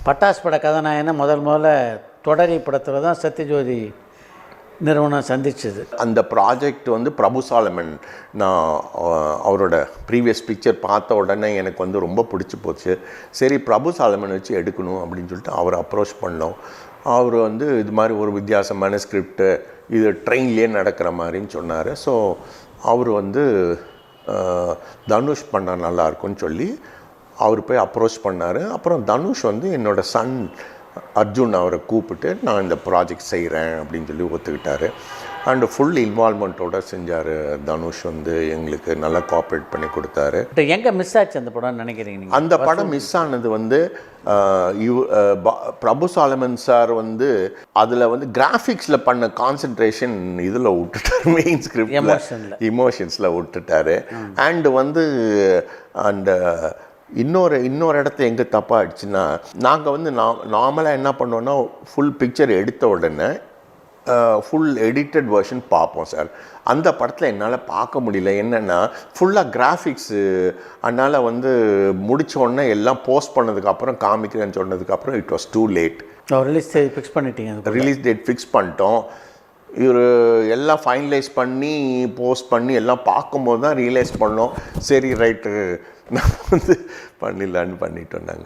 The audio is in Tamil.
பட்டாஸ் பட கதாநாயகனை முதல்ல தொடரி படத்தில் தான் சத்யஜோதி நிறுவனம் சந்திச்சது. அந்த ப்ராஜெக்ட் வந்து பிரபு சாலமன், நான் அவரோட ப்ரீவியஸ் பிக்சர் பார்த்த உடனே எனக்கு வந்து ரொம்ப பிடிச்சி போச்சு. சரி பிரபு சாலமன் வச்சு எடுக்கணும் அப்படின்னு சொல்லிட்டு அவரை அப்ரோச் பண்ணோம். அவர் வந்து இது மாதிரி ஒரு வித்தியாசமான ஸ்கிரிப்டு, இது ட்ரெயின்லேயே நடக்கிற மாதிரின்னு சொன்னார். ஸோ அவர் வந்து தனுஷ் பண்ணால் நல்லாயிருக்குன்னு சொல்லி அவர் போய் அப்ரோச் பண்ணார். அப்புறம் தனுஷ் வந்து என்னோடய சன் அர்ஜுன் அவரை கூப்பிட்டு நான் இந்த ப்ராஜெக்ட் செய்கிறேன் அப்படின்னு சொல்லி ஒத்துக்கிட்டார். அண்டு ஃபுல் இன்வால்மெண்ட்டோடு செஞ்சார். தனுஷ் வந்து எங்களுக்கு நல்லா கோஆப்ரேட் பண்ணி கொடுத்தாரு. எங்கே மிஸ் ஆச்சு அந்த படம்னு நினைக்கிறீங்க? அந்த படம் மிஸ் ஆனது வந்து பிரபு சாலமன் சார் வந்து அதில் வந்து கிராஃபிக்ஸில் பண்ண கான்சன்ட்ரேஷன் இதில் விட்டுட்டார், மெயின் ஸ்கிரிப்டில் இமோஷன்ஸில் விட்டுட்டார். அண்டு வந்து அந்த இன்னொரு இடத்த எங்கே தப்பாகிடுச்சுன்னா, நாங்கள் வந்து நார்மலாக என்ன பண்ணோன்னா ஃபுல் பிக்சர் எடுத்த உடனே ஃபுல் எடிட்டட் வெர்ஷன் பார்ப்போம் சார். அந்த படத்தில் என்னால் பார்க்க முடியல. என்னென்னா ஃபுல்லாக கிராஃபிக்ஸு, அதனால் வந்து முடித்த உடனே எல்லாம் போஸ்ட் பண்ணதுக்கப்புறம் காமிக்கிறேன்னு சொன்னதுக்கப்புறம் it was too late. Release date fix பண்ணிட்டீங்க? ரிலீஸ் டேட் ஃபிக்ஸ் பண்ணிட்டோம். இவர் எல்லாம் ஃபைனலைஸ் பண்ணி போஸ்ட் பண்ணி எல்லாம் பார்க்கும்போது தான் ரியலைஸ் பண்ணோம், சரி ரைட்டு நம்ம வந்து பண்ணிடலான்னு பண்ணிட்டோம் நாங்கள்.